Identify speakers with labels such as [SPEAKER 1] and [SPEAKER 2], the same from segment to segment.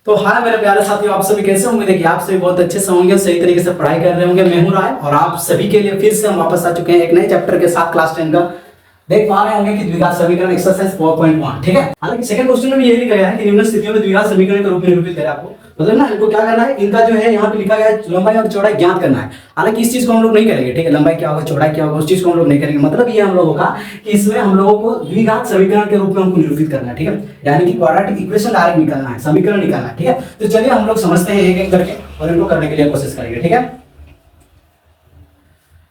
[SPEAKER 1] तो हाय मेरे प्यारे साथियों, आप सभी कैसे होंगे? देखिए आप सभी बहुत अच्छे से होंगे, सही तरीके से पढ़ाई कर रहे होंगे। मैं हूं राय और आप सभी के लिए फिर से हम वापस आ चुके हैं एक नए चैप्टर के साथ। क्लास 10 का देख पा रहे होंगे कि द्विघात समीकरण एक्सरसाइज 4.1, ठीक है। हालांकि सेकंड क्वेश्चन में भी यही लिखा गया है कि निम्न स्थितियों में द्विघात समीकरण के रूप में निरूपित करें। आपको मतलब ना इनको क्या करना है, इनका जो है यहाँ पे लिखा गया है लंबाई और चौड़ाई ज्ञात करना है। हालांकि इस चीज को हम लोग नहीं करेंगे, ठीक है। लंबाई क्या होगा, चौड़ाई क्या होगा, उस चीज को हम लोग नहीं करेंगे। मतलब ये हम लोगों का कि इसमें हम लोगों को द्विघात समीकरण के रूप में हमको निरूपित करना है, ठीक है। यानी कि क्वाड्रेटिक इक्वेशन डायरेक्ट निकालना है, समीकरण निकालना है, ठीक है। तो चलिए हम लोग समझते हैं एक एक करके और इनको करने के लिए कोशिश करेंगे, ठीक है।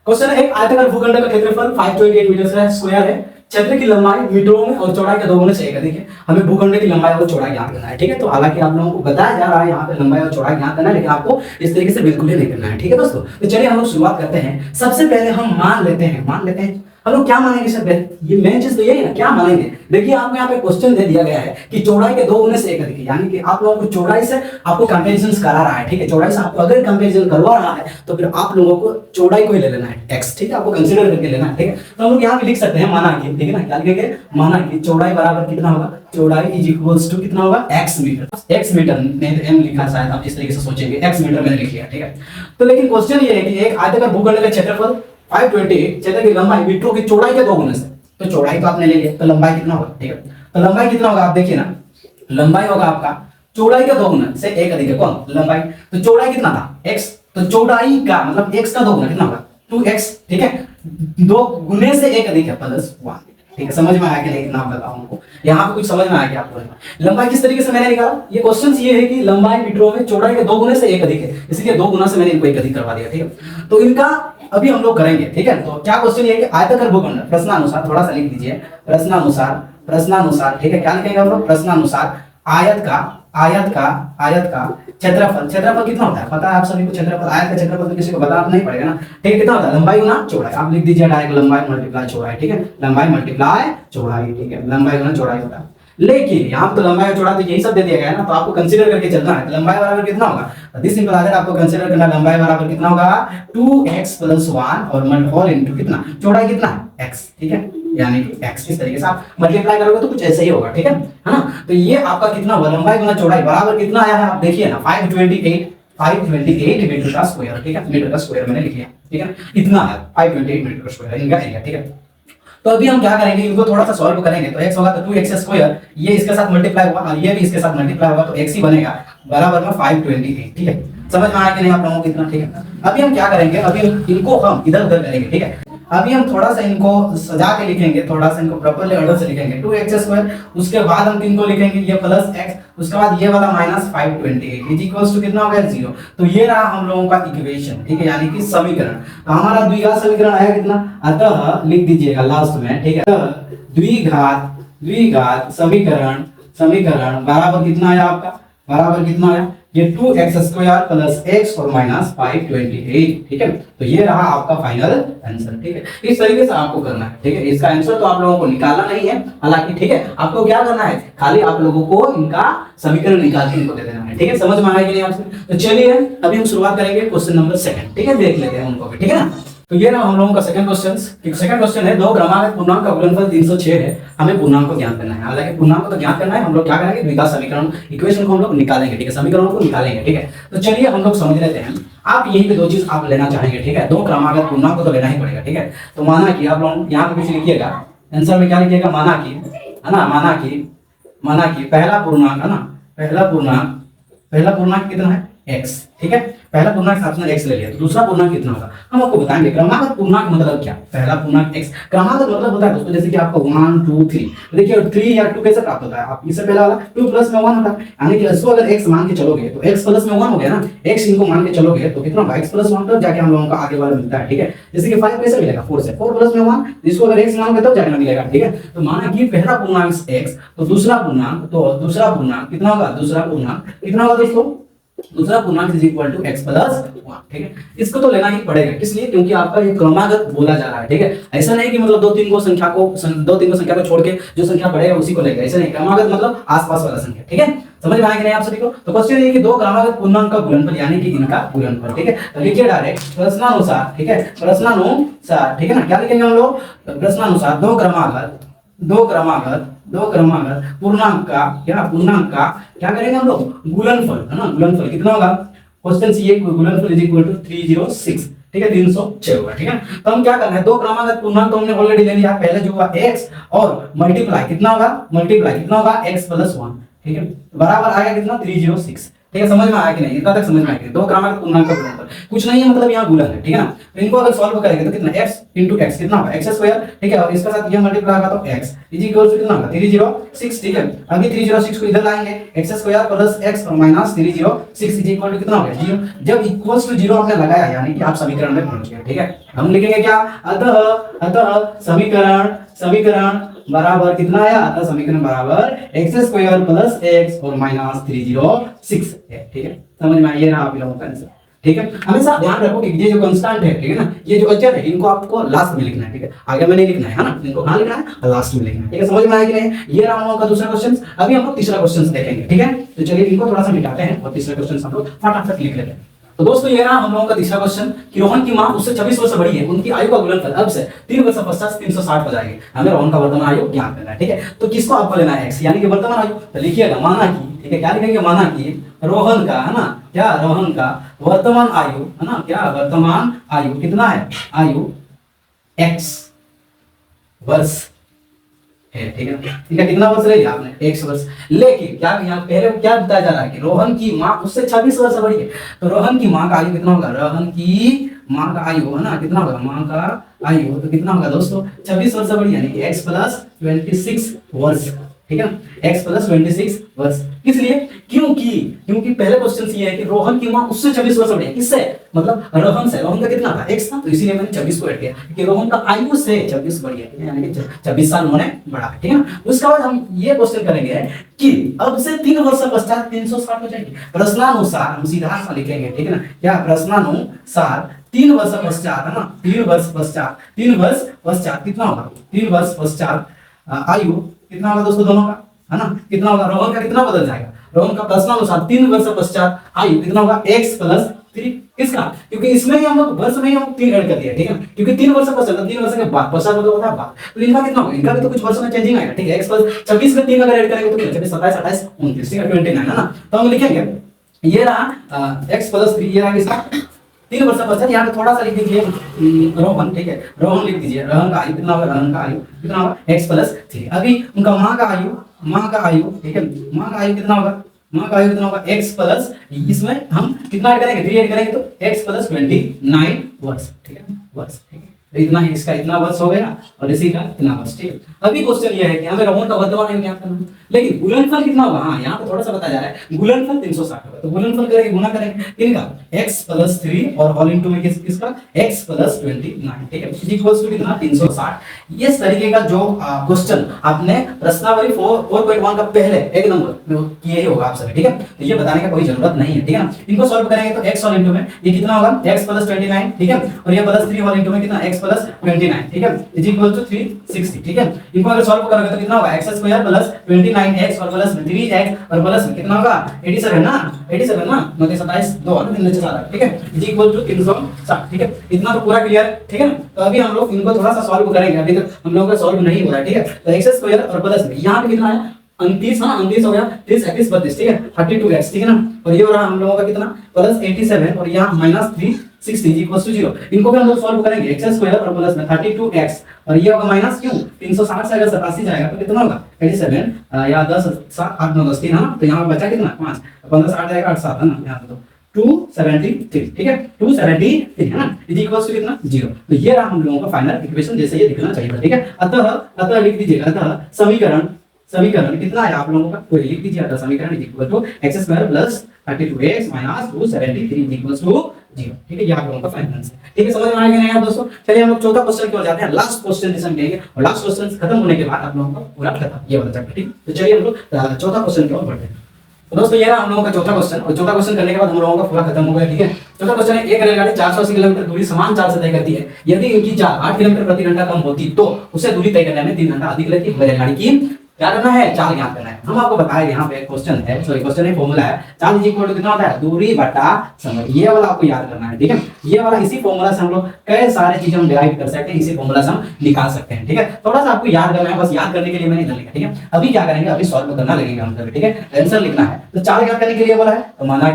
[SPEAKER 1] क्वेश्चन है, एक आयताकार भूखंड का क्षेत्रफल 528 मीटर स्क्वायर है। क्षेत्र की लंबाई मीटरों में और चौड़ाई का 2 गुना से 1 अधिक है। हमें भूखंड की लंबाई और चौड़ाई ज्ञात करना है, ठीक है। तो हालांकि आप लोगों को बताया जा रहा है यहाँ पे लंबाई और चौड़ाई ज्ञात करना है, लेकिन आपको इस तरीके से बिल्कुल ही नहीं करना है, ठीक है दोस्तों। तो चलिए हम लोग शुरुआत करते हैं। सबसे पहले हम मान लेते हैं हम लोग क्या मानेंगे सर? ये मेन चीज तो यही है ना, क्या मानेंगे। देखिए आपको यहाँ पे क्वेश्चन दे दिया गया है कि चौड़ाई के 2 गुने से 1 अधिक है। यानी कि आप लोगों को चौड़ाई से आपको कंपैरिजन करा रहा है, ठीक है। चौड़ाई से आपको अगर कंपैरिजन करवा रहा है तो फिर आप लोगों को चौड़ाई को ही ले लेना है, x, ठीक है। आपको कंसीडर करके लेना है, ठीक है। तो हम लोग यहाँ पे लिख सकते हैं माना कि, ठीक है ना, क्या लिखेंगे, माना कि चौड़ाई बराबर कितना होगा, चौड़ाई इज इक्वल्स टू कितना होगा, x मीटर। x मीटर ने m लिखा, शायद आप इस तरीके से सोचेंगे, x मीटर मैंने लिख लिया, ठीक है। तो लेकिन क्वेश्चन ये है कि एक आयताकार भूखंड का क्षेत्रफल 528, क्षेत्र की लंबाई मीटरों की चौड़ाई के 2 गुने से। तो चौड़ाई तो आपने ले लिया, तो लंबाई कितना होगा, ठीक है। तो लंबाई कितना होगा, आप देखिए ना, लंबाई होगा आपका चौड़ाई का 2 गुना से 1 अधिक है। कौन? लंबाई। तो चौड़ाई कितना था, x। तो चौड़ाई का मतलब x का 2 गुना कितना होगा, 2x, ठीक है। 2 गुने से 1 अधिक है प्लस 1, ठीक है। समझ में आया कि नहीं, नाम बताओ हमको यहाँ पे कुछ समझ में आया कि आपको लंबाई किस तरीके से मैंने निकाला। ये क्वेश्चन ये है कि लंबाई मीटरों में चौड़ाई के 2 गुने से 1 अधिक है, इसलिए 2 गुना से मैंने इनको 1 अधिक करवा दिया, ठीक है। तो इनका अभी हम लोग करेंगे, ठीक है। तो क्या क्वेश्चन ये है कि आयताकार भूखंड, प्रश्नानुसार थोड़ा सा लिख दीजिए, प्रश्नानुसार, ठीक है। क्या लिखेंगे हम लोग, प्रश्नानुसार आयत का क्षेत्रफल कितना होता है पता है आप सभी को। क्षेत्रफल, आयत का क्षेत्रफल तो किसी को बताना नहीं पड़ेगा ना, ठीक है। कितना होता है, लंबाई गुना चौड़ाई। आप लिख दीजिए डायरेक्ट लंबाई मल्टीप्लाई चौड़ाई, ठीक है। लंबाई मल्टीप्लाई चौड़ाई, ठीक है। लंबाई गुना चौड़ाई होता है। लेकिन यहाँ तो लंबाई और चौड़ाई तो यही सब दे दिया गया है ना, तो आपको कंसीडर करके चलना है। तो लंबाई बराबर कितना होगा, दिस सिंपल आंसर आपको कंसीडर करना, लंबाई बराबर कितना होगा, 2x + 1 और होल इनटू कितना, चौड़ाई कितना है, x, ठीक है। यानी कि x इस तरीके से आप मल्टीप्लाई करोगे तो कुछ ऐसा ही होगा, ठीक है ना। तो ये आपका कितना हुआ, लंबाई गुना चौड़ाई बराबर कितना आया है, आप देखिए ना, 528 मीटर का स्क्वायर, ठीक है। मीटर का स्क्वायर मैंने लिख लिया, ठीक है। इतना है 528 मीटर का स्क्वायर इनका एरिया, ठीक है। तो अभी हम क्या करेंगे, इनको थोड़ा सा सॉल्व करेंगे। तो x होगा तो 2x², ये इसके साथ मल्टीप्लाई होगा और ये भी इसके साथ मल्टीप्लाई होगा, तो x ही बनेगा बराबर में 528, ठीक है। समझ में आया कि नहीं आप लोगों को कितना, ठीक है। अभी हम क्या करेंगे, अभी इनको हम इधर उधर करेंगे, ठीक है। अभी हम थोड़ा सा इनको सजा के लिखेंगे, थोड़ा सा इनको प्रॉपर्ली ऑर्डर से लिखेंगे, 2x²। उसके बाद हम किनको लिखेंगे, ये प्लस x, उसके बाद ये वाला माइनस 528 इज इक्वल्स टू कितना हो गया, 0। तो ये रहा हम लोगों का इक्वेशन, ठीक है, यानी कि समीकरण। तो हमारा द्विघात समीकरण आया कितना, अतः लिख दीजिएगा लास्ट में, ठीक है। द्विघात समीकरण बराबर कितना आया आपका, बराबर कितना आया, ये 2x² प्लस x और माइनस 528, ठीक है। तो ये रहा आपका फाइनल आंसर, ठीक है। इस तरीके से आपको करना है, ठीक है। इसका आंसर तो आप लोगों को निकालना नहीं है हालांकि, ठीक है। आपको क्या करना है, खाली आप लोगों को इनका समीकरण निकाल के इनको दे देना है, ठीक है। समझ में आया कि नहीं आपसे? तो चलिए अभी हम शुरुआत करेंगे क्वेश्चन नंबर 2, ठीक है। देख लेते हैं उनको भी, ठीक है ना। तो ये ना हम लोगों का सेकंड क्वेश्चन है, 2 क्रमांक पूर्णांक का गुणनफल 306 है। हमें पूर्णांक को ज्ञात करना है। हालांकि पूर्णांक को तो ज्ञात करना है, हम लोग क्या करेंगे, द्विघात समीकरण इक्वेशन को हम लोग निकालेंगे, ठीक है। समीकरणों को निकालेंगे, ठीक है। तो चलिए हम लोग समझ लेते हैं। आप यहीं पे 2 चीज आप लेना चाहेंगे, ठीक है। 2 क्रमांक पूर्णांक को तो लेना ही पड़ेगा, ठीक है। तो माना कि आप लोग यहाँ पे कुछ लिखिएगा, आंसर में क्या लिखिएगा, माना कि, है ना, माना कि पहला पूर्णांक है ना, पहला पूर्णांक कितना है, x, ठीक है। पहला पूर्णांक आपने x ले लिया, तो दूसरा पूर्णांक कितना होगा हम आपको बताएंगे। क्रमागत पूर्णांक मतलब क्या, पहला पूर्णांक x, क्रमागत मतलब होता है दोस्तों जैसे कि आपका 1 2 3, देखिए 3 या 2 कैसे प्राप्त होता है, आप इससे पहला वाला 2 प्लस में 1 होता है। यानी कि इसको अगर x मान के चलोगे तो x प्लस में 1 हो गया ना, x इनको मान के चलोगे तो कितना होगा, x प्लस 1 तब जाके हम लोगों का आगे वाला मिलता है, ठीक है। जैसे कि 5 कैसे मिलेगा, 4 से, 4 प्लस में 1, इसको अगर x मानोगे तब जाके मिलेगा, ठीक है। तो माना कि पहला पूर्णांक x, तो दूसरा पूर्णांक कितना होगा, दूसरा पूर्णांक कितना होगा दोस्तों, दूसरा पूर्णांक is equal to x plus 1, ठीक है। इसको तो लेना ही पड़ेगा, इसलिए क्योंकि आपका ये क्रमागत बोला जा रहा है, ठीक है। ऐसा नहीं कि मतलब 2-3 संख्या को छोड़ के जो संख्या बढ़ेगा उसी को लेगा, ऐसा नहीं। क्रमागत मतलब आसपास वाला संख्या, ठीक है। समझ में आया कि नहीं आप सभी को? तो क्वेश्चन ये कि 2 क्रमागत पूर्णांक का गुणनफल यानी कि इनका गुणनफल, ठीक है। तो लिखिए डायरेक्ट प्रश्नानुसार, ठीक है, प्रश्नानुसार, ठीक है ना। क्या लिखेंगे हम लोग, प्रश्नानुसार 2 क्रमागत दो क्रमागत पूर्णांक का क्या करेंगे हम लोग, गुणनफल, है ना, गुणनफल कितना होगा, क्वेश्चन सी है, गुणनफल इज इक्वल टू 306, ठीक है, 306 होगा, ठीक है। तो हम क्या करना है, दो क्रमागत पूर्णांक तो हमने ऑलरेडी ले लिया, पहले जो हुआ x और मल्टीप्लाई कितना होगा, x प्लस 1, ठीक है, बराबर आएगा कितना, 306, ठीक है। समझ में आया कि नहीं, इतना तक समझ में आया कि दो क्रमागत पूर्णांक का गुणनफल कुछ नहीं है, मतलब यहाँ गुणन है, ठीक है ना। तो इनको अगर सॉल्व करेंगे तो कितना, x into x कितना होगा, x स्क्वायर, ठीक है, और इसके साथ ये मल्टीप्लाई होगा तो x इज इक्वल टू कितना होगा, 306, ठीक है। अभी 306 को इधर लाएंगे, x स्क्वायर प्लस x और माइनस 306 इज इक्वल टू कितना होगा, 0। जब इक्वल्स टू 0 आपने लगाया यानी कि आप समीकरण में पहुंच गए, ठीक है। हम लिखेंगे क्या, अतः समीकरण बराबर कितना आया, अतः समीकरण बराबर x स्क्वायर प्लस x और माइनस 306 है, ठीक है। समझ में आया, आप लोगों का आंसर, ठीक है। हमेशा ध्यान रखो कि ये जो कांस्टेंट है, ठीक है ना, ये जो अचर है, इनको आपको लास्ट में लिखना है, ठीक है, आगे में नहीं लिखना है ना, इनको कहां लिखना है, लास्ट में लिखना है, ठीक है। समझ में आया कि नहीं, ये रहा हम लोगों का दूसरा क्वेश्चन। अभी हम लोग तीसरा क्वेश्चन देखेंगे, ठीक है। तो चलिए इनको थोड़ा सा मिटाते हैं और तीसरा क्वेश्चन हम लोग फटाफट लिख लेते हैं। तो दोस्तों ये रहा हम लोगों का तीसरा क्वेश्चन कि रोहन की मां उससे 26 वर्ष बड़ी है, उनकी आयु का गुणनफल अब से 3 वर्ष पश्चात 360 हो जाएगी। हमें रोहन का वर्तमान आयु ज्ञात करना है, ठीक है। तो किसको आपको लेना है, x यानी कि वर्तमान आयु। तो लिखिएगा माना कि, ठीक है, क्या लिखेंगे, माना कि रोहन का, है ना, क्या रोहन का वर्तमान आयु, है ना, क्या वर्तमान आयु कितना है, आयु x वर्ष है, ठीक है, कितना वर्ष ले लिया आपने, x वर्ष। लेकिन क्या यहाँ पहले क्या बताया जा रहा है कि रोहन की मां उससे 26 वर्ष बड़ी है, तो रोहन की मां का आयु कितना होगा, रोहन की मां का आयु, है ना, कितना होगा, मां का आयु तो कितना होगा दोस्तों, 26 वर्ष बड़ी, यानी कि x प्लस 26 वर्ष, ठीक है, x प्लस 26 वर्ष। इसलिए क्योंकि पहले क्वेश्चन ये है कि रोहन की मां उससे 26 वर्ष बड़ी है, किससे, मतलब रोहन से। रोहन का कितना था, x था, तो इसीलिए मैंने 26 को ऐड किया कि रोहन का आयु से 26 बड़ी है, ठीक है, यानी कि 26 साल उन्होंने बढ़ा, ठीक है ना। उसके बाद हम ये क्वेश्चन करेंगे कि अब से 3 वर्ष पश्चात 360 हो जाएगी। प्रश्नानुसार हम सीधा सा लिखेंगे, ठीक है ना, क्या प्रश्नानुसार 3 वर्ष पश्चात, है ना, 3 वर्ष पश्चात कितना होगा, 3 वर्ष पश्चात आयु कितना होगा दोस्तों दोनों का, है ना, कितना होगा, रोहन का कितना बदल जाएगा, रोहन का प्रश्नानुसार 3 वर्ष पश्चात आयु कितना होगा, x प्लस 3, किसका, क्योंकि इसमें ही हम लोग वर्ष में ही हम 3 ऐड कर दिया, ठीक है, क्योंकि 3 वर्ष पश्चात, 3 वर्ष के बाद पश्चात मतलब होता है बाद, तो इनका कितना होगा, इनका भी तो कुछ वर्ष में चेंजिंग आएगा, ठीक है। x प्लस 26 में 3 अगर ऐड करेंगे तो कितना, 26 27 28 29, ठीक है, 29 है ना। तो हम लिखेंगे ये रहा x प्लस 3, ये रहा किसका, 3 वर्ष पश्चात। यहाँ पे थोड़ा सा लिख दीजिए रोहन, ठीक है, रोहन लिख दीजिए, रोहन का आयु कितना होगा, रोहन का आयु कितना होगा, x प्लस 3। अभी उनका मां का आयु, ठीक है, मां का आयु कितना होगा, मां का आयु कितना होगा, x प्लस, इसमें हम कितना ऐड करेंगे, 3 ऐड करेंगे तो x प्लस 29 वर्ष, ठीक है, वर्ष, ठीक है। तो इतना ही, इसका इतना वर्ष हो गया और इसी का इतना वर्ष, ठीक है। अभी क्वेश्चन ये है कि हमें रोहन का वर्तमान आयु ज्ञात करना है, लेकिन गुणनफल कितना होगा, हाँ यहाँ पे थोड़ा सा बताया जा रहा है, गुणनफल 360 होगा। तो गुणनफल करेंगे, गुणा करेंगे किनका, x प्लस 3 और होल इनटू में किसका, x प्लस 29, ठीक है, इक्वल्स टू कितना, 360। इस तरीके का जो क्वेश्चन आपने प्रश्नावली 4.1 का पहले एक नंबर में किए ही होगा आप सभी, ठीक है। तो ये बताने का कोई जरूरत नहीं है, ठीक है ना। इनको सॉल्व करेंगे तो x होल इनटू में ये कितना होगा, x प्लस 29, ठीक है, और ये प्लस 3 होल इनटू में कितना, x प्लस 29, ठीक है, इज इक्वल टू 360, ठीक है। इनको अगर सॉल्व करोगे तो कितना होगा, x स्क्वायर प्लस 29x और प्लस 3x और प्लस कितना होगा, 87 ना, 87 ना, मतलब 27 2 ना, 3 4, ठीक है, इज इक्वल टू 360, ठीक है। इतना तो पूरा क्लियर, ठीक है ना। तो अभी हम लोग इनको थोड़ा सा सॉल्व करेंगे, अभी तक हम लोगों का सॉल्व नहीं हो रहा है, ठीक है। तो x स्क्वायर और प्लस यहां पे कितना है, 29, हाँ 29 हो गया, 30 31 32, ठीक है, 32x, ठीक है ना। और ये हो रहा हम लोगों का कितना, प्लस 87 और यहाँ माइनस 360 इक्वल्स टू 0। इनको भी हम लोग सॉल्व करेंगे, x स्क्वायर और प्लस में 32x और ये होगा माइनस क्यों, 360 से अगर 87 जाएगा तो कितना होगा, 87 या 10 7 8 9 10 3, हाँ, तो यहाँ बचा कितना 5, 15 से 8 जाएगा 8 7, है ना, यहाँ पे तो 273, ठीक है, 273 है ना, इज इक्वल्स टू कितना 0। तो ये रहा हम लोगों का फाइनल इक्वेशन, जैसे ये दिखना चाहिए, ठीक है। अतः लिख दीजिएगा, अतः समीकरण कितना है आप लोगों का, कोई लिख दीजिए, अतः समीकरण equal to x square plus 32x minus 273 equals to 0, ठीक है। ये आप लोगों का फाइनल आंसर, ठीक है। समझ में आ गया ना दोस्तों। चलिए हम लोग चौथा क्वेश्चन की ओर जाते हैं, लास्ट क्वेश्चन जिसे हम कहेंगे, और लास्ट क्वेश्चन खत्म होने के बाद आप लोगों का पूरा खत्म ये वाला चैप्टर, ठीक। तो चलिए हम लोग चौथा क्वेश्चन की ओर बढ़ते हैं। तो दोस्तों ये रहा हम लोगों का चौथा क्वेश्चन, और चौथा क्वेश्चन करने के बाद हम लोगों का पूरा खत्म हो गया, ठीक है। चौथा क्वेश्चन है, एक रेलगाड़ी 480 किलोमीटर दूरी समान चाल से तय करती है, यदि इनकी चाल 8 किलोमीटर प्रति घंटा कम होती तो उसे दूरी तय करने में 3 घंटा अधिक लगती है। रेलगाड़ी की क्या करना है, चाल ज्ञात करना है। हम आपको बताया यहाँ पे क्वेश्चन है, सॉरी क्वेश्चन है, फॉर्मूला है, चाल इज इक्वल टू कितना होता है, दूरी बटा समय। ये वाला आपको याद करना है, ठीक है। ये वाला इसी फॉर्मूला से हम लोग कई सारे चीजें हम डिराइव कर सकते हैं, इसी फॉर्मूला से हम निकाल सकते हैं, ठीक है। थोड़ा सा आपको याद करना है, बस याद करने के लिए मैंने इधर लिखा, ठीक है। अभी क्या करेंगे, अभी सॉल्व करना लगेगा हम सब, ठीक है। आंसर लिखना है, तो चाल ज्ञात करने के लिए बोला है, तो माना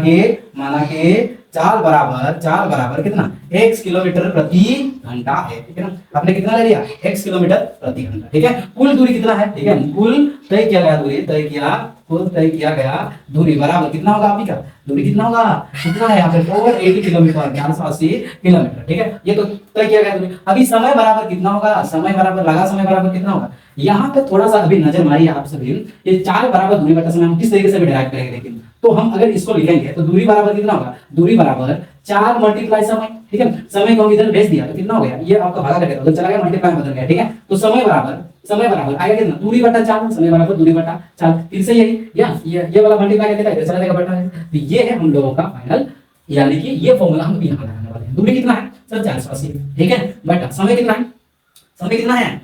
[SPEAKER 1] के चाल बराबर कितना, x किलोमीटर प्रति घंटा है, ठीक है ना। आपने कितना ले लिया, x किलोमीटर प्रति घंटा, ठीक है। कुल दूरी कितना है, ठीक है, कुल तय किया गया दूरी बराबर कितना होगा आपकी का, दूरी कितना होगा, कितना है यहाँ पे 480 किलोमीटर, 480 किलोमीटर, ठीक है। ये तो तय किया गया दूरी। अभी समय बराबर कितना होगा, समय बराबर कितना होगा, यहाँ पे थोड़ा सा अभी नजर मारिए आप सभी, ये चाल बराबर दूरी बटा समय हम किस तरीके से भी डिराइव करेंगे, लेकिन तो हम अगर इसको लिखेंगे तो दूरी बराबर कितना होगा, दूरी बराबर 4 मल्टीप्लाई समय, ठीक है। समय को हम इधर भेज दिया तो कितना हो गया, ये आपका भागा करके उधर चला गया, मल्टीप्लाई बदल गया, ठीक है। तो समय बराबर आएगा कितना, दूरी बटा 4, समय बराबर दूरी बटा 4, फिर से यही या ये वाला मल्टीप्लाई करके इधर चला जाएगा बटा, तो ये है हम लोगों का फाइनल, यानी कि ये फॉर्मूला हम यहां लगाने वाले हैं। दूरी कितना है सर, 480, ठीक है, बटा समय कितना है,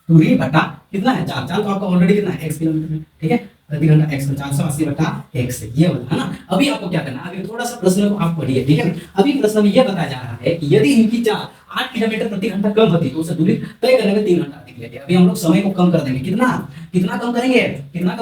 [SPEAKER 1] दूरी बटा कितना है, 4 तो आपका ऑलरेडी कितना है, x किलोमीटर में, ठीक है, प्रति घंटा x, 480 बटा x, ये वाला है ना। अभी आपको क्या करना है, अभी थोड़ा सा प्रश्न को आप पढ़िए, ठीक है। अभी प्रश्न में ये बताया जा रहा है कि यदि इनकी चाल 8 किलोमीटर प्रति घंटा कम होती तो उसे दूरी तय करने में 3 घंटा अधिक लेते। अभी हम लोग समय को कम कर देंगे, कितना कम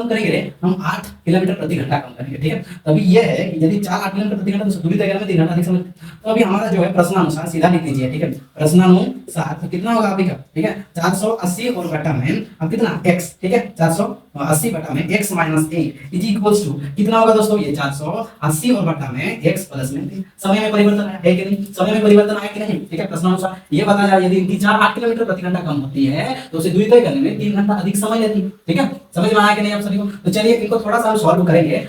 [SPEAKER 1] करेंगे रे, हम 8 किलोमीटर प्रति घंटा कम करेंगे, ठीक है। अभी ये है कि यदि 8 किलोमीटर प्रति घंटा तो दूरी तय करने में 3 घंटा अधिक समय, तो अभी हमारा जो है प्रश्नानुसार सीधा लिख दीजिए, ठीक है। प्रश्नानुसार तो कितना होगा अभी का, ठीक है, 480 और बटा में अब कितना x, ठीक है, 480 बटा में x minus 8 is equals to कितना होगा दोस्तों, ये 480 और बटा में x प्लस में 3। समय में परिवर्तन है कि नहीं, समय में परिवर्तन आया कि नहीं, ठीक है। प्रश्नानुसार ये बताया जा, यदि इनकी चाल 8 किलोमीटर प्रति घंटा कम होती है तो उसे दूरी तय करने में 3 घंटा अधिक समय लेती है, ठीक है। समझ में आया कि नहीं आप सभी को। तो चलिए इनको थोड़ा सा हम सॉल्व करेंगे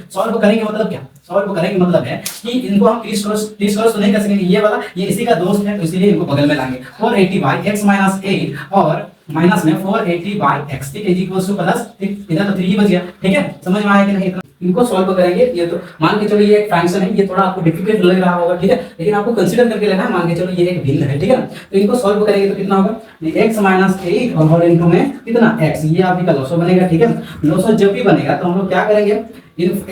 [SPEAKER 1] मतलब क्या, सॉल्व करेंगे मतलब है कि इनको हम क्रिस क्रॉस तो नहीं कर सकेंगे, ये वाला ये इसी का दोस्त है तो इसीलिए इनको बगल में लाएंगे। 480 बाय x माइनस 8 और माइनस में 480 बाय x, ठीक है, इक्वल्स टू प्लस, इधर तो 3 ही बच गया, ठीक है। समझ में आया कि नहीं, इनको सॉल्व करेंगे। ये तो मान के चलो ये एक फ्रैक्शन है, ये थोड़ा आपको डिफिकल्ट लग रहा होगा, ठीक है, लेकिन आपको कंसीडर करके लेना है। मान के चलो ये एक भिन्न है, ठीक है। तो इनको सॉल्व करेंगे तो कितना होगा, x माइनस 8 और होल इनटू में कितना x, ये आपकी का लॉसो बनेगा, ठीक है। लॉसो जब भी बनेगा तो हम लोग क्या करेंगे,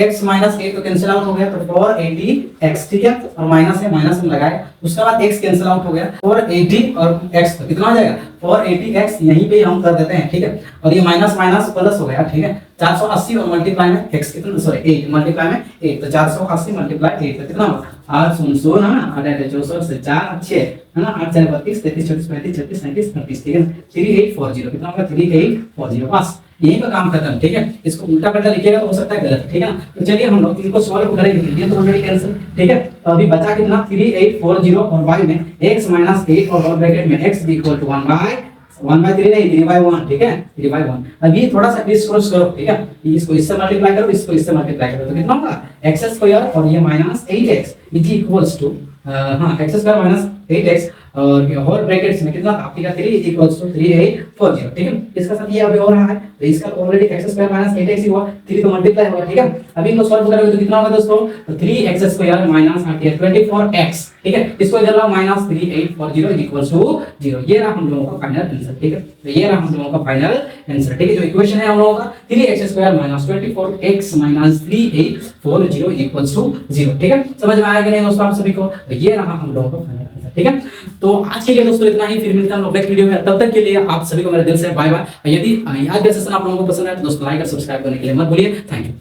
[SPEAKER 1] x माइनस 8 तो कैंसिल आउट हो गया तो 480x, ठीक है, और माइनस है, माइनस में लगाए, उसके बाद x कैंसिल आउट हो गया, 480 और x तो कितना हो जाएगा 480x, यहीं पे हम कर देते हैं, ठीक है। और ये माइनस माइनस प्लस हो गया, ठीक है, 480 और मल्टीप्लाई में x कितना, सॉरी 8 मल्टीप्लाई में 8, तो 480 मल्टीप्लाई 8 तो कितना होगा 8 शून्य है ना, 8 64 से 4 6 है ना, 8 4 32 33 34 35 36 37 38, ठीक है, 3840 कितना होगा 3840, बस यही का काम खत्म, ठीक है। इसको उल्टा पलटा लिखिएगा तो हो सकता है गलत, ठीक है ना। तो चलिए हम लोग इनको सॉल्व करेंगे, ये तो ऑलरेडी कैंसिल, ठीक है। तो अभी बचा कितना 3840 और y में x माइनस 8 और ब्रैकेट में x इक्वल टू 1/3 नहीं 3/1, ठीक है, 3/1। अभी थोड़ा सा क्रिस क्रॉस करो, ठीक है, इसको इससे मल्टीप्लाई करो, इसको इससे मल्टीप्लाई करो तो कितना होगा x² और ये minus 8x is equals to x² minus 8x और होल ब्रैकेट्स में कितना आपकी का 3 इक्वल्स टू 3840, ठीक है। इसका साथ ये अभी हो रहा है तो इसका ऑलरेडी x² माइनस 8x ही हुआ, 3 तो मल्टीप्लाई होगा, ठीक है। अभी इनको सॉल्व करोगे तो कितना होगा दोस्तों, तो 3x² माइनस 24x, ठीक है, इसको इधर लाओ माइनस 3840 इक्वल्स टू 0। ये रहा हम लोगों का फाइनल आंसर, ठीक है। तो ये रहा हम लोगों का फाइनल आंसर, ठीक है। जो इक्वेशन है हम लोगों का 3x² minus 24x minus 3840 equals to 0, ठीक है। समझ में आया कि नहीं दोस्तों आप सभी को। तो ये रहा हम लोगों का फाइनल आंसर, ठीक है। तो आज के लिए दोस्तों इतना ही, फिर मिलते हैं हम लोग नेक्स्ट वीडियो में। तब तक के लिए आप सभी को मेरे दिल से बाय बाय। यदि आज का सेशन आप लोगों को पसंद आया तो दोस्तों लाइक और सब्सक्राइब करने के लिए मत भूलिए। Thank you.